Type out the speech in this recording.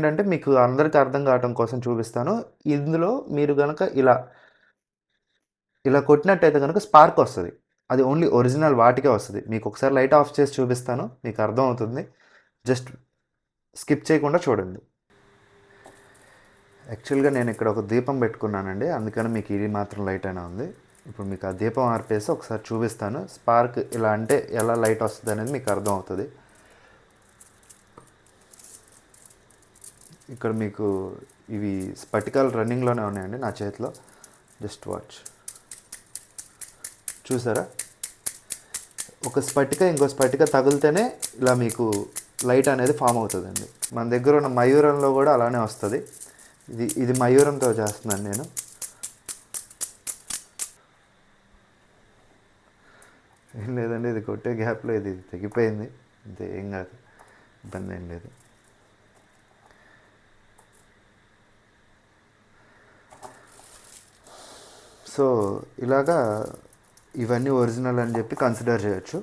ఏంటంటే మీకు అందరికి అర్థం కావటం కోసం చూపిస్తాను. ఇందులో మీరు గనక ఇలా కొట్టినట్టయితే కనుక స్పార్క్ వస్తది. అది ఓన్లీ ఒరిజినల్ వాటికే వస్తది. మీకు ఒకసారి లైట్ ఆఫ్ చేసి చూపిస్తాను. మీకు అర్థమవుతుంది. జస్ట్ స్కిప్ చేయకుండా చూడండి. యాక్చువల్గా నేను ఇక్కడ ఒక దీపం పెట్టుకున్నానండి, అందుకని మీకు ఇది మాత్రం లైట్ అయినా ఉంది. ఇప్పుడు మీకు ఆ దీపం ఆర్పేసి ఒకసారి చూపిస్తాను. స్పార్క్ ఇలా అంటే ఎలా లైట్ వస్తుంది అనేది మీకు అర్థమవుతుంది. ఇక్కడ మీకు ఇవి స్పటికాలు రన్నింగ్లోనే ఉన్నాయండి నా చేతిలో. జస్ట్ వాచ్, చూసారా? ఒక స్పటిక ఇంకో స్పటిక తగిలితేనే ఇలా మీకు లైట్ అనేది ఫామ్ అవుతుందండి. మన దగ్గర ఉన్న మయూరంలో కూడా అలానే వస్తుంది. ఇది మయూరంతో చేస్తున్నాను నేను. ఏం లేదండి, ఇది కొట్టే గ్యాప్లో ఇది తెగిపోయింది అంతే, ఏం కాదు, ఇబ్బంది ఏం లేదు. సో ఇలాగా ఇవన్నీ ఒరిజినల్ అని చెప్పి కన్సిడర్ చేయొచ్చు.